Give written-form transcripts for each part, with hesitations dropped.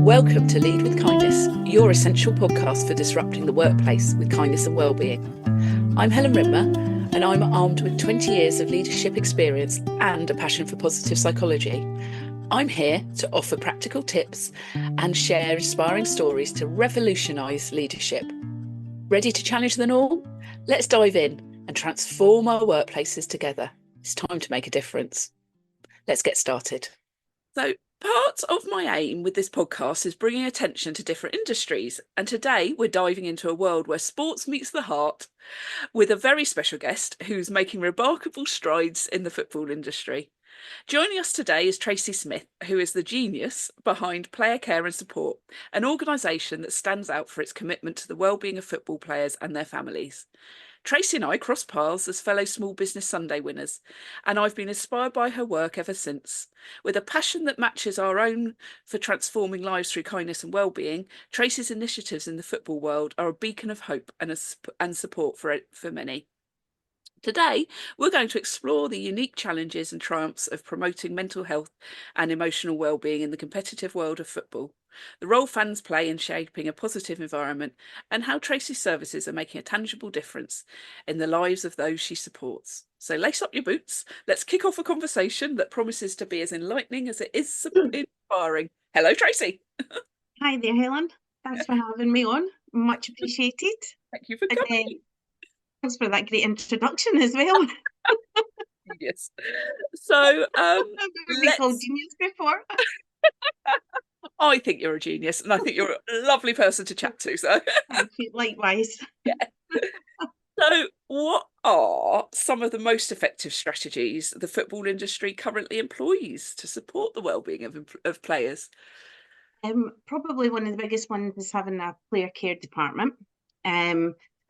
Welcome to Lead with Kindness, your essential podcast for disrupting the workplace with kindness and wellbeing. I'm Helen Rimmer, and I'm armed with 20 years of leadership experience and a passion for positive psychology. I'm here to offer practical tips and share inspiring stories to revolutionise leadership. Ready to challenge the norm? Let's dive in and transform our workplaces together. It's time to make a difference. Let's get started. So, part of my aim with this podcast is bringing attention to different industries. And today we're diving into a world where sports meets the heart with a very special guest who's making remarkable strides in the football industry. Joining us today is Tracey Smith, who is the genius behind Player Care and Support, an organisation that stands out for its commitment to the wellbeing of football players and their families. Tracey and I crossed paths as fellow Small Business Sunday winners, and I've been inspired by her work ever since. With a passion that matches our own for transforming lives through kindness and wellbeing, Tracey's initiatives in the football world are a beacon of hope and support for many. Today, we're going to explore the unique challenges and triumphs of promoting mental health and emotional well-being in the competitive world of football, the role fans play in shaping a positive environment, and how Tracey's services are making a tangible difference in the lives of those she supports. So lace up your boots. Let's kick off a conversation that promises to be as enlightening as it is inspiring. Hello, Tracey. Hi there, Helen. Thanks for having me on. Much appreciated. Thank you for coming. Thanks for that great introduction as well. Yes. So, I've never been called genius before. I think you're a genius, and I think you're a lovely person to chat to. So, thank you. Likewise. Yeah. So, what are some of the most effective strategies the football industry currently employs to support the well-being of players? Probably one of the biggest ones is having a player care department.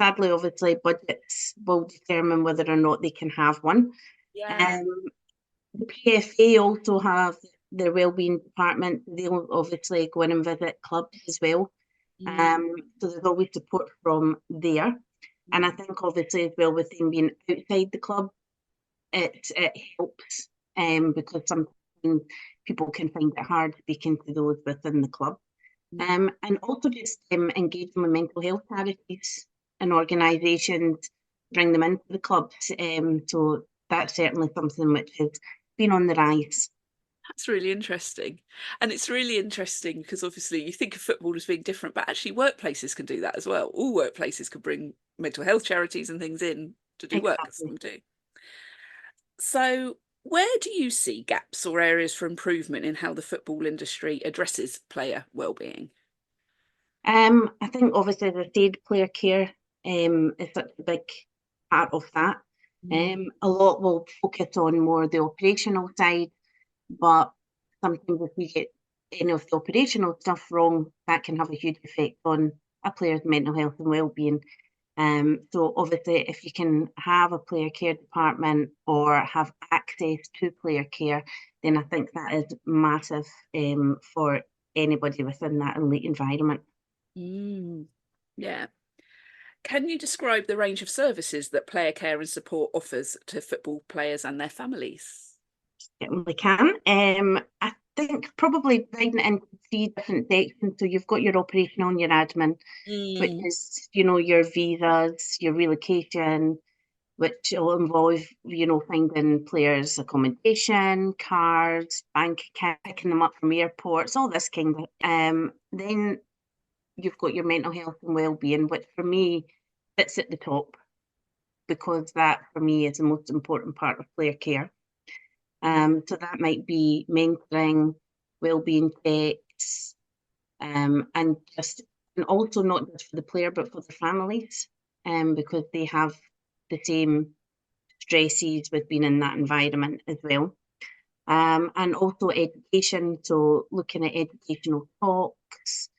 Sadly, obviously, budgets will determine whether or not they can have one. Yeah. The PFA also have their wellbeing department. They'll obviously go in and visit clubs as well. So there's always support from there. And I think obviously as well with them being outside the club, it helps because sometimes people can find it hard speaking to those within the club. And also just engaging with mental health charities and organisations, bring them into the clubs. So that's certainly something which has been on the rise. That's really interesting. And it's really interesting because obviously you think of football as being different, but actually workplaces can do that as well. All workplaces can bring mental health charities and things in to do work as them do. So where do you see gaps or areas for improvement in how the football industry addresses player wellbeing? I think obviously the said player care is such a big part of that. A lot will focus on more the operational side, but sometimes if we get any of the operational stuff wrong, that can have a huge effect on a player's mental health and well-being. So obviously if you can have a player care department or have access to player care, then I think that is massive for anybody within that elite environment. Yeah. Can you describe the range of services that Player Care and Support offers to football players and their families? Certainly can. I think probably dividing it into 3 different sections. So you've got your operational and your admin, which is, your visas, your relocation, which will involve, finding players accommodation, cars, bank account, picking them up from airports, all this kind of. Then you've got your mental health and well-being, which for me sits at the top because that for me is the most important part of player care. So that might be mentoring, wellbeing checks, and also not just for the player but for the families, because they have the same stresses with being in that environment as well. And also education, so looking at educational talks,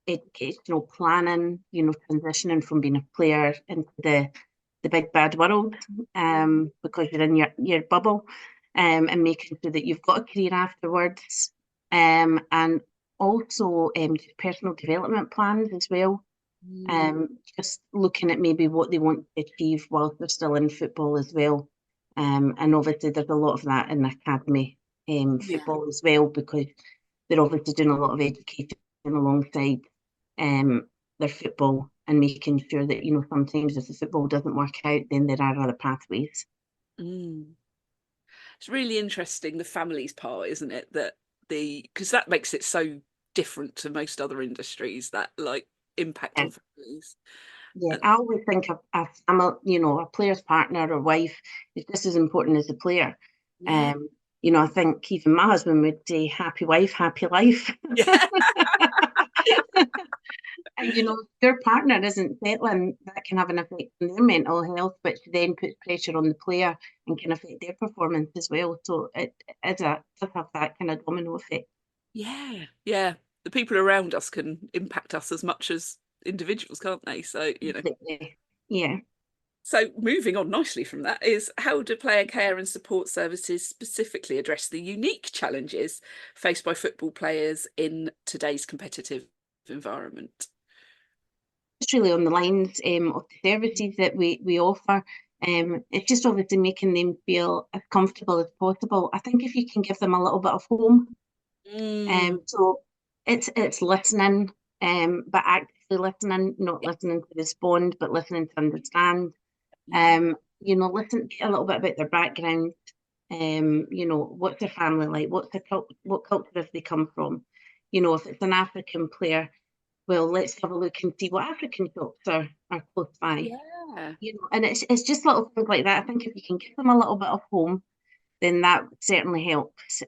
educational planning, transitioning from being a player into the big bad world, because you're in your bubble, and making sure that you've got a career afterwards, and also just personal development plans as well. Just looking at maybe what they want to achieve whilst they're still in football as well. And obviously there's a lot of that in academy football as well, because they're obviously doing a lot of education alongside their football and making sure that, sometimes if the football doesn't work out, then there are other pathways. Mm. It's really interesting, the families part, isn't it? Because that makes it so different to most other industries, that like impact Yeah, on families. yeah. And I always think of a player's partner or wife is just as important as the player. yeah, Um, I think even my husband would say, "Happy wife, happy life." yeah, And if their partner isn't settling, that can have an effect on their mental health, which then puts pressure on the player and can affect their performance as well. So does have that kind of domino effect. yeah, yeah. The people around us can impact us as much as individuals, can't they? So, Completely. Yeah. So moving on nicely from that is, how do player care and support services specifically address the unique challenges faced by football players in today's competitive environment? Just really on the lines of the services that we offer. It's just obviously making them feel as comfortable as possible. I think if you can give them a little bit of home, Mm, so it's listening, but actively listening, not yeah, listening to respond, but listening to understand. yeah, Listen, get a little bit about their background. What's their family like? What culture have they come from? If it's an African player, well, let's have a look and see what African shops are close by. yeah, And it's just little things like that. I think if you can give them a little bit of home, then that certainly helps.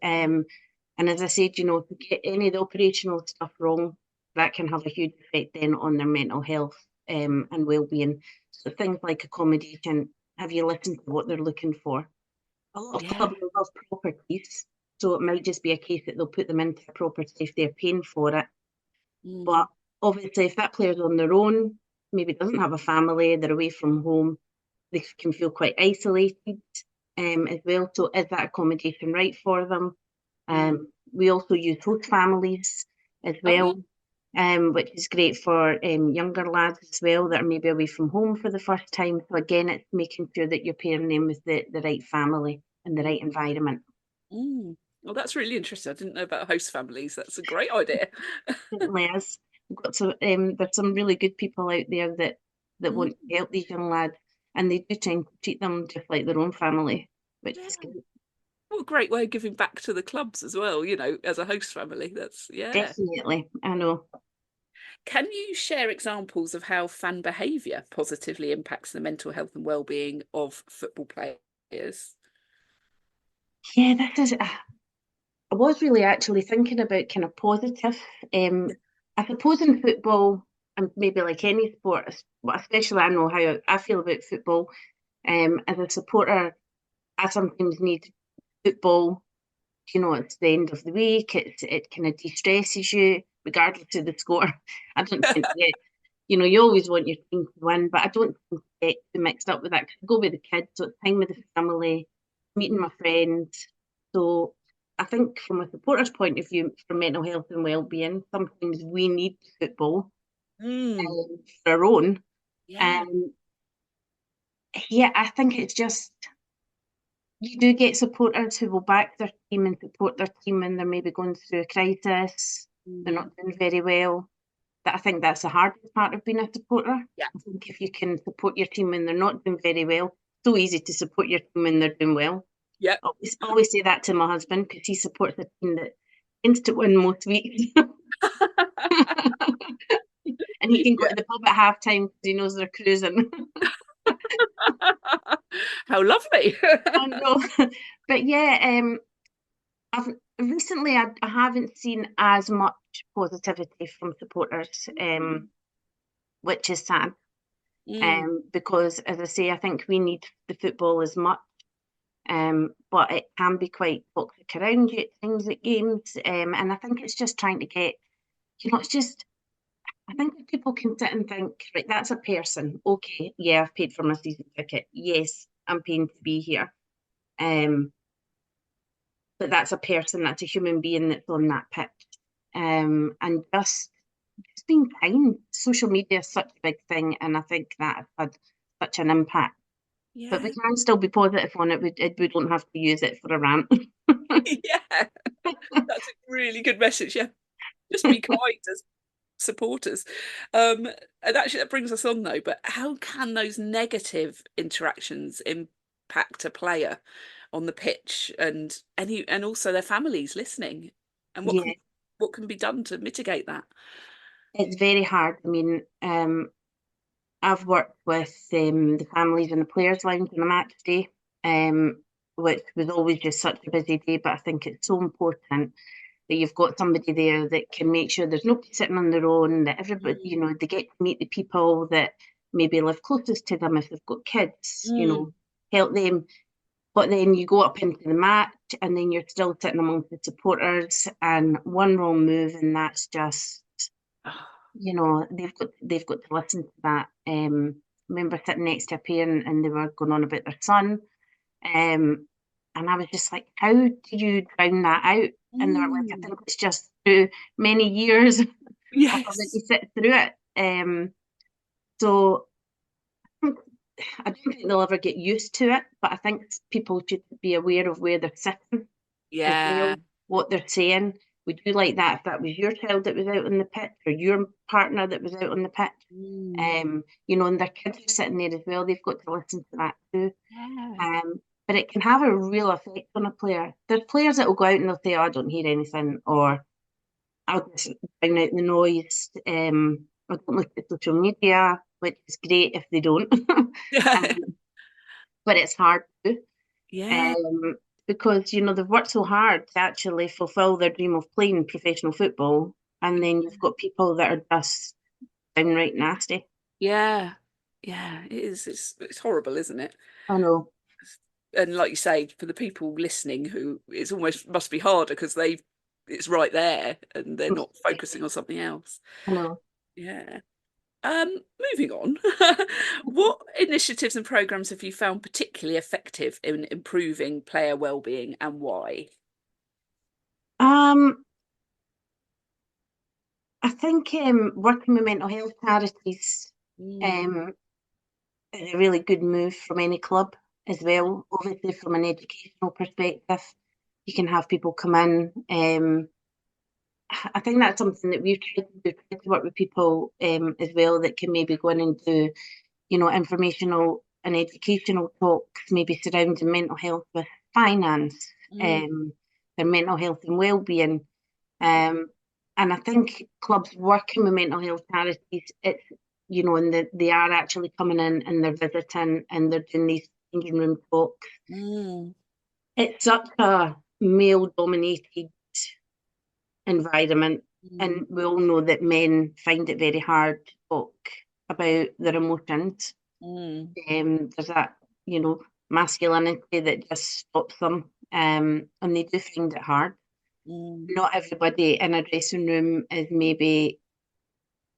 And as I said, if you get any of the operational stuff wrong, that can have a huge effect then on their mental health and well-being. So things like accommodation, have you listened to what they're looking for? A lot of yeah. clubs love properties, so it might just be a case that they'll put them into a property if they're paying for it. Mm, But obviously, if that player's on their own, maybe doesn't have a family, they're away from home, they can feel quite isolated as well. So is that accommodation right for them? mm. We also use host families as Oh yeah, well, which is great for younger lads as well that are maybe away from home for the first time. So again, it's making sure that you're pairing them with the right family and the right environment. mm. Well, that's really interesting. I didn't know about host families. That's a great idea. Certainly is. We've got there's some really good people out there that Mm, want to help these young lads, and they do tend to treat them just like their own family, which is yeah. great. What a great way of giving back to the clubs as well, as a host family. That's, yeah. Definitely, I know. Can you share examples of how fan behaviour positively impacts the mental health and well-being of football players? Yeah, I was really actually thinking about kind of positive. Yeah. I suppose in football, and maybe like any sport, but especially I know how I feel about football. As a supporter, I sometimes need football. It's the end of the week. It kind of de-stresses you, regardless of the score. I don't tend to get, you always want your team to win, but I don't tend to get too mixed up with that. 'Cause I go with the kids, so it's time with the family, meeting my friends. So I think from a supporter's point of view, for mental health and well-being, sometimes we need football Mm, for our own. yeah. Um, yeah, I think it's just you do get supporters who will back their team and support their team when they're maybe going through a crisis, they're Mm, not doing very well. That I think that's the hardest part of being a supporter. yeah. I think if you can support your team when they're not doing very well, so easy to support your team when they're doing well. Yeah. I always say that to my husband because he supports a team that tends to win most weeks. And he can go Yeah. to the pub at halftime because he knows they're cruising. How lovely. I know. But yeah, I've recently I haven't seen as much positivity from supporters, which is sad. Mm, Because as I say, I think we need the football as much, but it can be quite toxic around you at times at games. And I think it's just trying to get, it's just I think that people can sit and think, right, that's a person. Okay, yeah, I've paid for my season ticket. Yes, I'm paying to be here. Um, but that's a person, that's a human being that's on that pitch. And just being kind. Social media is such a big thing, and I think that has had such an impact. But we Yeah. can still be positive on it. We don't have to use it for a rant. Yeah. That's a really good message. Yeah. Just be kind as supporters. And actually that brings us on though, but how can those negative interactions impact a player on the pitch and also their families listening? And Yeah, what can be done to mitigate that? it's very hard. I mean, I've worked with the families in the players' lounge on a match day, which was always just such a busy day. But I think it's so important that you've got somebody there that can make sure there's nobody sitting on their own, that everybody, they get to meet the people that maybe live closest to them if they've got kids, Mm. help them. But then you go up into the match and then you're still sitting amongst the supporters and one wrong move and that's just, they've got to listen to that. I remember sitting next to a parent and they were going on about their son. And I was just like, how do you drown that out? And they were like, I Mm. think it's just through many years of having to Yes. sit through it. So I don't think they'll ever get used to it, but I think people should be aware of where they're sitting as Yeah. well, what they're saying. Would you like that if that was your child that was out on the pitch or your partner that was out on the pitch? Mm. And their kids are sitting there as well. They've got to listen to that too. Yeah. But it can have a real effect on a player. There's players that will go out and they'll say, oh, I don't hear anything, or I'll just drown out the noise. I don't look at social media, which is great if they don't. Yeah. um, but it's hard to, Yeah. um, because they've worked so hard to actually fulfil their dream of playing professional football, and then you've got people that are just downright nasty. Yeah. Yeah. It is. It's horrible, isn't it? I know, And like you say, for the people listening, who it's almost must be harder because it's right there and they're not focusing on something else. I know. Yeah. Moving on. What initiatives and programs have you found particularly effective in improving player well-being and why? Um, I think working with mental health charities Mm. um, is a really good move from any club as well. Obviously, from an educational perspective, you can have people come in. I think that's something that we've tried to do, try to work with people as well that can maybe go in and do, informational and educational talks, maybe surrounding mental health with finance, Mm. um, their mental health and well-being. Um, and I think clubs working with mental health charities, it's, and they are actually coming in and they're visiting and they're doing these changing room talks. Mm. It's such a male dominated environment. Mm. And we all know that men find it very hard to talk about their emotions. Mm. There's that, masculinity that just stops them. And they do find it hard. Mm. Not everybody in a dressing room is maybe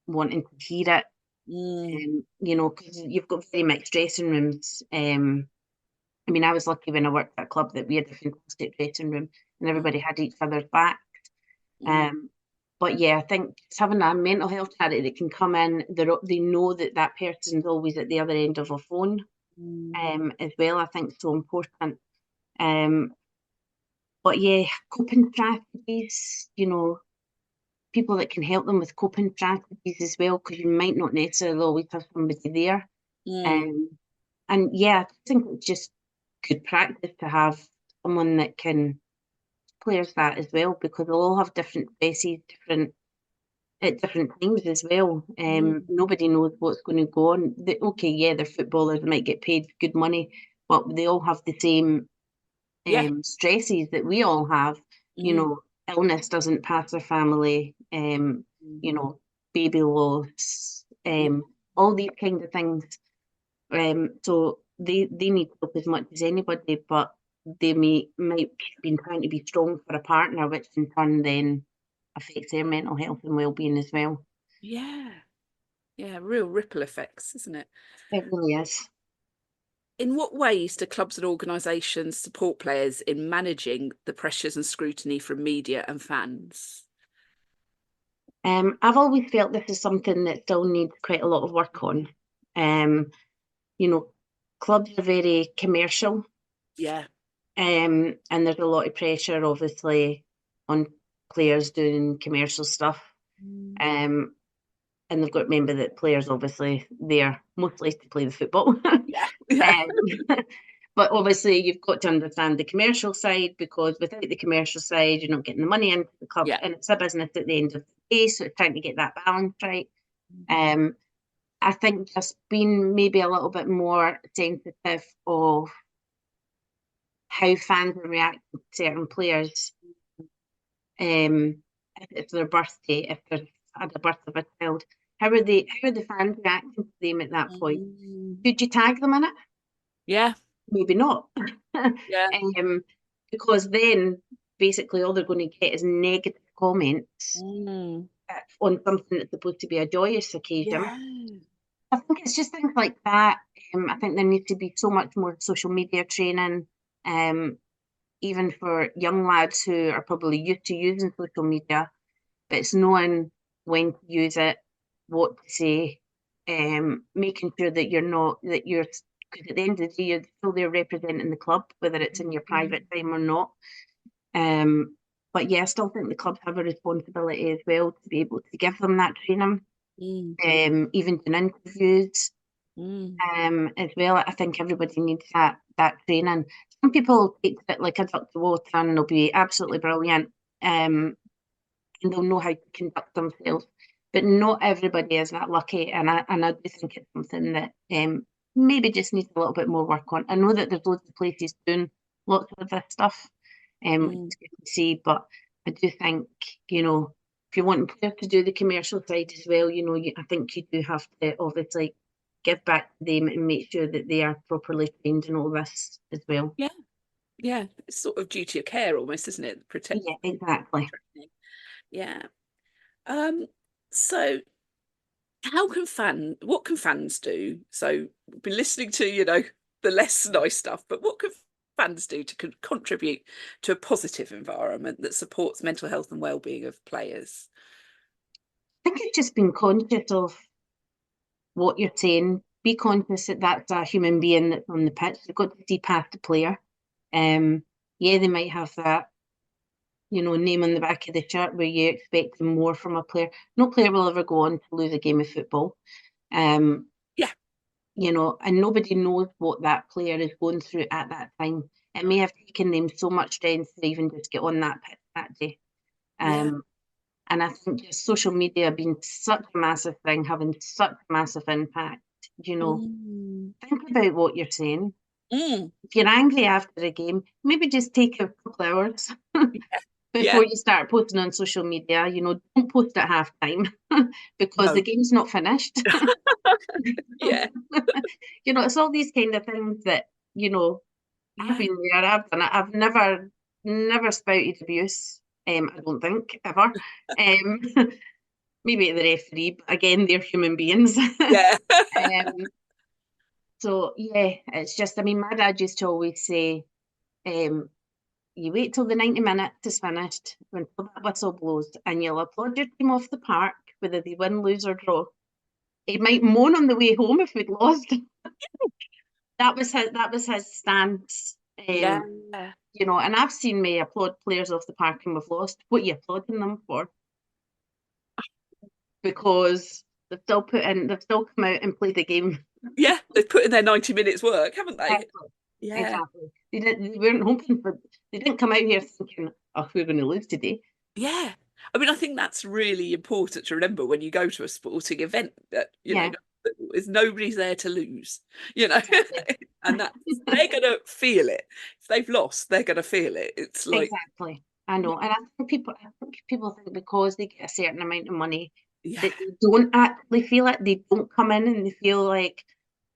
wanting to hear it. Mm. Because you've got very mixed dressing rooms. I mean, I was lucky when I worked at a club that we had a fantastic dressing room and everybody had each other's back. Mm. Um, but yeah, I think just having a mental health charity that can come in, they know that that person's always at the other end of a phone, Mm. as well. I think so important. Um, but yeah, coping strategies, people that can help them with coping strategies as well, because you might not necessarily always have somebody there. Mm. Um, and yeah, I think it's just good practice to have someone that can players that as well, because they'll all have different stresses, different at different times as well. Mm. Nobody knows what's going to go on. Okay, yeah, they're footballers, they might get paid good money, but they all have the same Yeah. stresses that we all have. You Mm. know, illness doesn't pass their family. Mm. You know, baby loss, Yeah. all these kind of things. So they need help as much as anybody, but they might be trying to be strong for a partner, which in turn then affects their mental health and well-being as well. Yeah. Yeah. Real ripple effects, isn't it? It really is. In what ways do clubs and organisations support players in managing the pressures and scrutiny from media and fans? I've always felt this is something that still needs quite a lot of work on. Um, you know, clubs are very commercial. Yeah. And there's a lot of pressure, obviously, on players doing commercial stuff. And they've got to remember that players, obviously, they're mostly to play the football. Yeah. Yeah. But obviously, you've got to understand the commercial side, because without the commercial side, you're not getting the money into the club. Yeah. And it's a business at the end of the day, so it's trying to get that balance right. I think just being maybe a little bit more sensitive of how fans are reacting to certain players. If it's their birthday, if they've had a birth of a child, how are the fans reacting to them at that point? Could you tag them in it? Yeah. Maybe not. Yeah. Because then basically all they're going to get is negative comments on something that's supposed to be a joyous occasion. Yeah. I think it's just things like that. I think there needs to be so much more social media training, even for young lads who are probably used to using social media, but it's knowing when to use it, what to say, making sure that because at the end of the day, you're still there representing the club, whether it's in your private time or not. But yeah, I still think the clubs have a responsibility as well to be able to give them that training, even in interviews. As well. I think everybody needs that training. Some people take it like a duck to water and they'll be absolutely brilliant, and they'll know how to conduct themselves. But not everybody is that lucky, and I do think it's something that maybe just needs a little bit more work on. I know that there's loads of places doing lots of this stuff, which is good to see. But I do think, if you want players to do the commercial side as well, I think you do have to obviously give back to them and make sure that they are properly trained in all this as well. Yeah. Yeah. It's sort of duty of care almost, isn't it? Protect. Yeah, exactly. Yeah. So what can fans do? So we've been listening to, the less nice stuff, but what can fans do to contribute to a positive environment that supports mental health and well-being of players? I think it's just being conscious of what you're saying. Be conscious that that's a human being that's on the pitch. You've got to see past the player. Yeah, they might have that, name on the back of the shirt where you expect more from a player. No player will ever go on to lose a game of football. Yeah. And nobody knows what that player is going through at that time. It may have taken them so much strength to even just get on that pitch that day. And I think just social media being such a massive thing, having such a massive impact, think about what you're saying. If you're angry after a game, maybe just take a couple hours before you start posting on social media. Don't post at half time because the game's not finished. Yeah. It's all these kind of things that, I've been there, I've done it. I've never spouted abuse. I don't think ever. Maybe the referee, but again, they're human beings. Yeah. So yeah, it's just, my dad used to always say, you wait till the 90 minutes is finished, when that whistle blows, and you'll applaud your team off the park, whether they win, lose, or draw. He might moan on the way home if we'd lost. That was his stance. And I've seen me applaud players off the park and we've lost. What are you applauding them for? Because they've still come out and played the game. Yeah, they've put in their 90 minutes work, haven't they? Exactly. Yeah. Exactly. They weren't hoping for. They didn't come out here thinking, "Oh, we're going to lose today." Yeah. I think that's really important to remember when you go to a sporting event that, nobody's there to lose, and that they're going to feel it. If they've lost, they're going to feel it. It's like. Exactly. I know. And I think people think because they get a certain amount of money that they don't actually feel it. They don't come in and they feel like,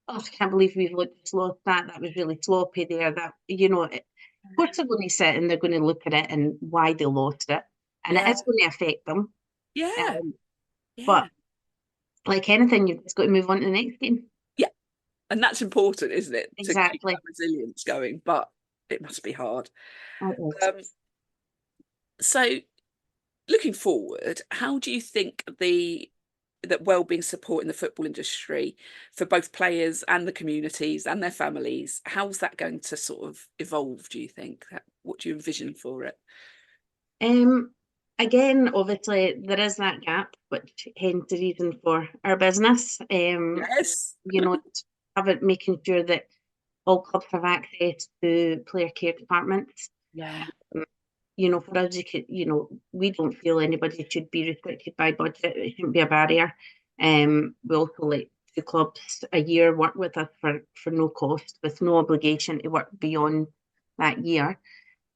oh, I can't believe we've just lost that. That was really sloppy there. That, of course they're going to sit and they're going to look at it and why they lost it. And it is going to affect them. Yeah. But like anything, you've just got to move on to the next game. Yeah. And that's important, isn't it? Exactly. To keep that resilience going, but it must be hard. So looking forward, how do you think the that wellbeing support in the football industry for both players and the communities and their families, how's that going to sort of evolve, do you think? What do you envision for it? Again, obviously there is that gap, which hence the reason for our business. Yes. Making sure that all clubs have access to player care departments. Yeah. For us, we don't feel anybody should be restricted by budget. It shouldn't be a barrier. We also let 2 clubs a year work with us for no cost, with no obligation to work beyond that year.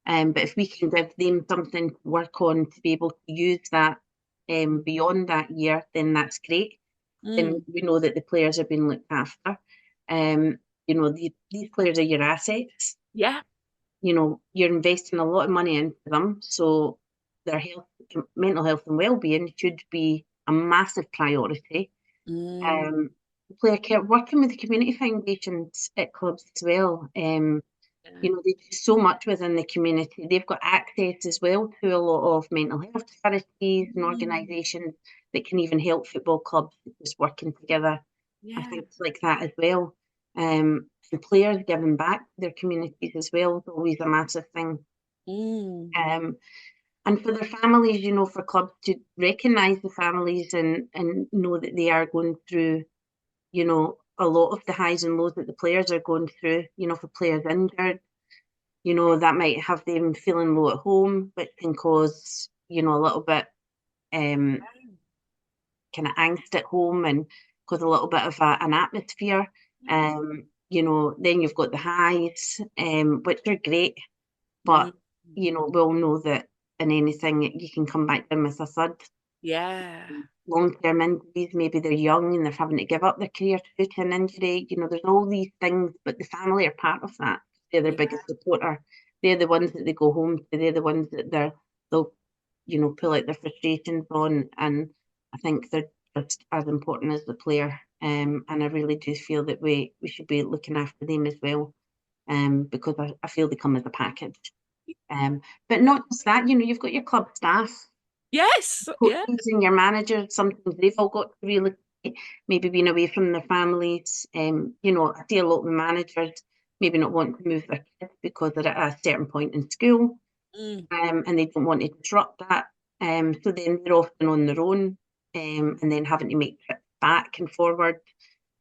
But if we can give them something to work on to be able to use that beyond that year, then that's great. Then we know that the players are being looked after. These players are your assets. Yeah. You're investing a lot of money into them, so their health, mental health and well-being should be a massive priority. Player care, working with the community foundations at clubs as well. They do so much within the community. They've got access as well to a lot of mental health charities and organisations that can even help football clubs just working together. Yeah. I think it's like that as well. And players giving back to their communities as well is always a massive thing. And for their families, for clubs to recognise the families and know that they are going through, a lot of the highs and lows that the players are going through, for players injured, that might have them feeling low at home, which can cause, a little bit kind of angst at home and cause a little bit of an atmosphere. Then you've got the highs, which are great, but, we all know that in anything you can come back down with a thud. Yeah. Long-term injuries, maybe they're young and they're having to give up their career due to an injury. There's all these things, but the family are part of that. They're their biggest supporter. They're the ones that they go home to. They're the ones that they'll pull out their frustrations on. And I think they're just as important as the player. And I really do feel that we should be looking after them as well. Because I feel they come as a package. But not just that, you've got your club staff. Yes. Coaches and your managers, sometimes they've all got to really maybe being away from their families. I see a lot of managers maybe not wanting to move their kids because they're at a certain point in school, and they don't want to disrupt that. So then they're often on their own, and then having to make trips back and forward.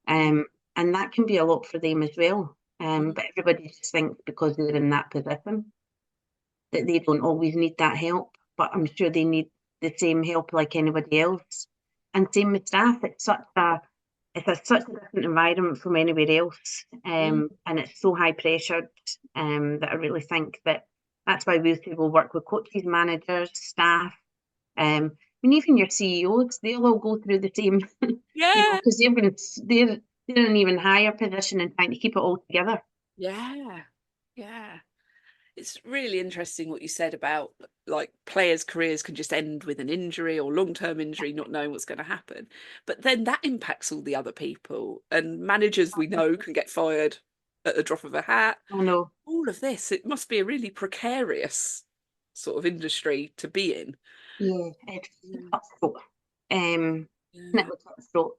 And that can be a lot for them as well. But everybody just thinks because they're in that position that they don't always need that help. But I'm sure they need the same help like anybody else. And same with staff. It's such a different environment from anywhere else. And it's so high pressured that I really think that's why we'll work with coaches, managers, staff. Even your CEOs, they'll all go through the same, because they're in an even higher position and trying to keep it all together. Yeah. It's really interesting what you said about like players' careers can just end with an injury or long-term injury, not knowing what's going to happen. But then that impacts all the other people, and managers we know can get fired at the drop of a hat. Oh no. All of this, it must be a really precarious sort of industry to be in. Yeah, it's cutthroat. Definitely cutthroat.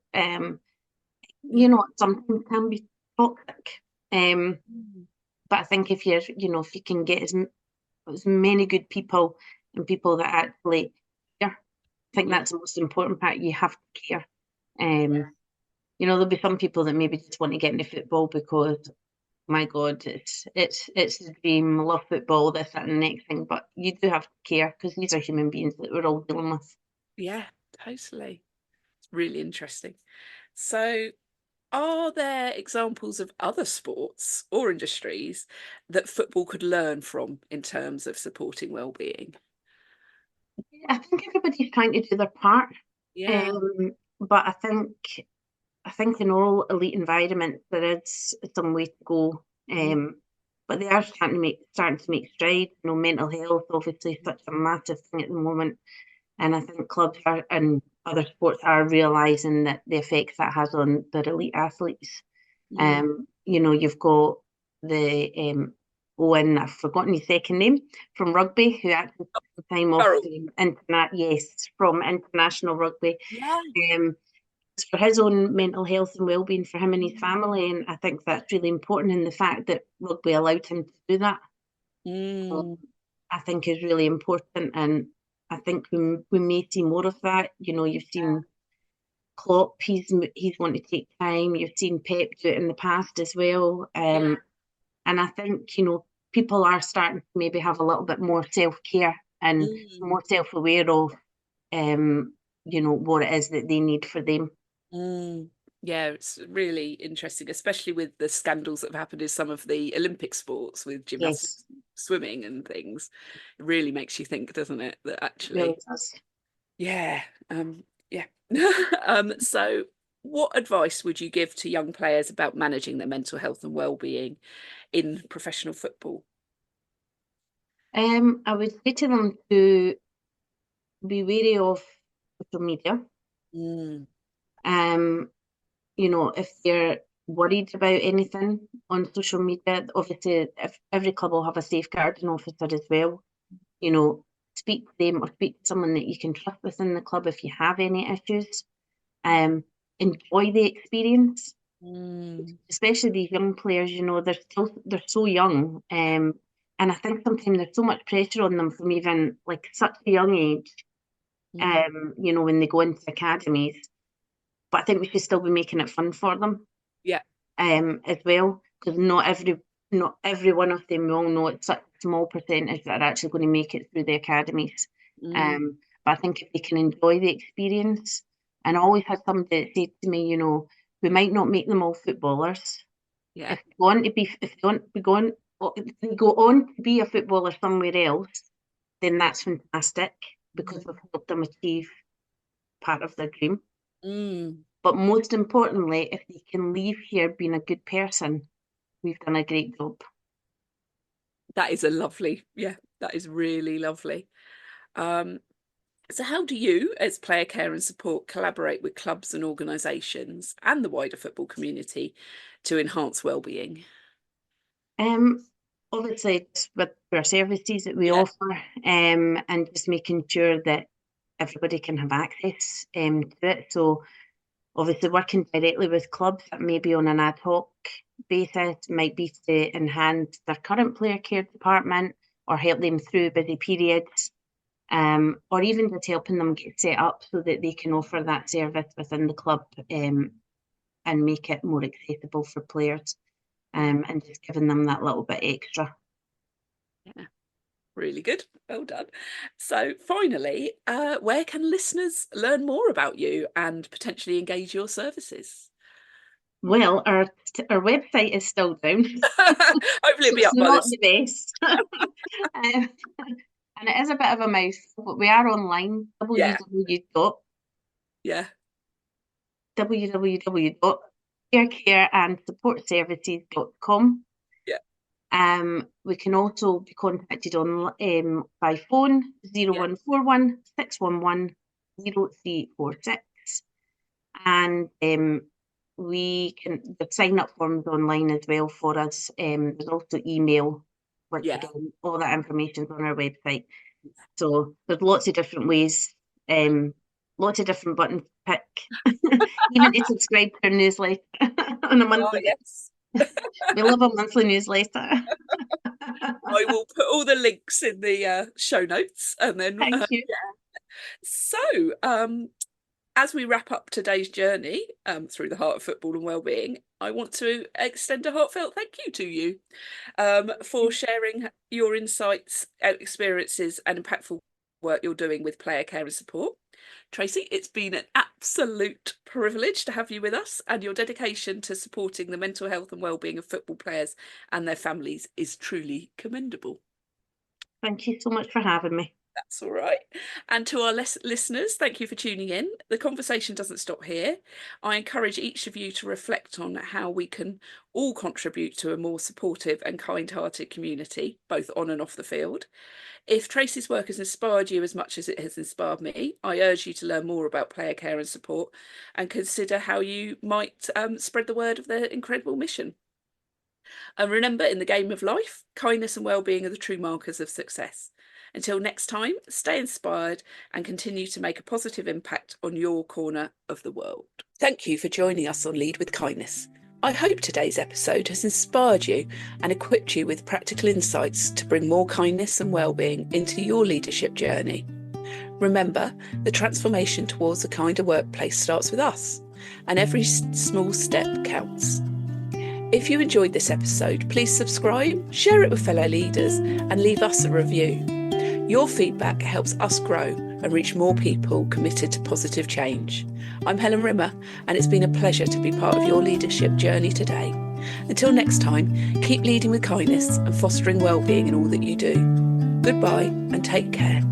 Something can be toxic. But I think if if you can get as many good people and people that actually care, I think that's the most important part. You have to care. There'll be some people that maybe just want to get into football because, my God, it's the dream. Love football, this, that, and the next thing. But you do have to care because these are human beings that we're all dealing with. Yeah, totally. It's really interesting. So, are there examples of other sports or industries that football could learn from in terms of supporting well-being? I think everybody's trying to do their part. Yeah. But I think in all elite environments there is some way to go. But they are starting to make strides. Mental health obviously is such a massive thing at the moment. And I think clubs and other sports are realising that the effects that has on their elite athletes. You've got the Owen, I've forgotten his second name, from rugby, who actually took some time off from international rugby. Yeah. for his own mental health and well-being for him and his family, and I think that's really important, in the fact that rugby allowed him to do that. So I think is really important, and I think we may see more of that. You know, you've seen Klopp, he's wanting to take time. You've seen Pep do it in the past as well, and I think, you know, people are starting to maybe have a little bit more self-care and more self-aware of, you know, what it is that they need for them. Yeah, it's really interesting, especially with the scandals that have happened in some of the Olympic sports with gymnastics, swimming and things. It really makes you think, doesn't it? That actually, it really does. Yeah. So what advice would you give to young players about managing their mental health and well-being in professional football? I would say to them to be wary of social media. You know, if they're worried about anything on social media, obviously if every club will have a safeguarding officer as well. You know, speak to them or speak to someone that you can trust within the club if you have any issues. Enjoy the experience, especially these young players. You know, they're so young, and I think sometimes there's so much pressure on them from even like such a young age. You know, when they go into academies, but I think we should still be making it fun for them. As well, because not every one of them, we all know it's such a small percentage that are actually going to make it through the academies. But I think if they can enjoy the experience, and I always had somebody that said to me, you know, we might not make them all footballers. If they go on to be, if they go on to be a footballer somewhere else, then that's fantastic, because we've helped them achieve part of their dream. But most importantly, if they can leave here being a good person, we've done a great job. That is that is really lovely. So how do you, as player care and support, collaborate with clubs and organisations and the wider football community to enhance well-being? Obviously, it's with our services that we offer, and just making sure that everybody can have access to it. So obviously working directly with clubs, that may be on an ad hoc basis, might be to enhance their current player care department or help them through busy periods, or even just helping them get set up so that they can offer that service within the club, and make it more accessible for players, and just giving them that little bit extra. Yeah, really good. Well done. So finally, where can listeners learn more about you and potentially engage your services? Well, our website is still down. Hopefully it'll be up by not the best. And it is a bit of a mouthful, but we are online, www.carecareandsupportservices.com. We can also be contacted on by phone 0141 611 0346, and the sign up forms online as well for us. There's also email, which again, all that information's on our website. So there's lots of different ways, lots of different buttons to pick, even to subscribe to our newsletter on a monthly. We love a monthly newsletter. I will put all the links in the show notes, and then thank you. So as we wrap up today's journey through the heart of football and wellbeing, I want to extend a heartfelt thank you to you for sharing your insights, experiences, and impactful work you're doing with player care and support. Tracey, it's been an absolute privilege to have you with us, and your dedication to supporting the mental health and wellbeing of football players and their families is truly commendable. Thank you so much for having me. That's all right. And to our listeners, thank you for tuning in. The conversation doesn't stop here. I encourage each of you to reflect on how we can all contribute to a more supportive and kind-hearted community, both on and off the field. If Tracey's work has inspired you as much as it has inspired me, I urge you to learn more about player care and support and consider how you might spread the word of their incredible mission. And remember, in the game of life, kindness and well-being are the true markers of success. Until next time, stay inspired and continue to make a positive impact on your corner of the world. Thank you for joining us on Lead with Kindness. I hope today's episode has inspired you and equipped you with practical insights to bring more kindness and wellbeing into your leadership journey. Remember, the transformation towards a kinder workplace starts with us, and every small step counts. If you enjoyed this episode, please subscribe, share it with fellow leaders, and leave us a review. Your feedback helps us grow and reach more people committed to positive change. I'm Helen Rimmer, and it's been a pleasure to be part of your leadership journey today. Until next time, keep leading with kindness and fostering wellbeing in all that you do. Goodbye and take care.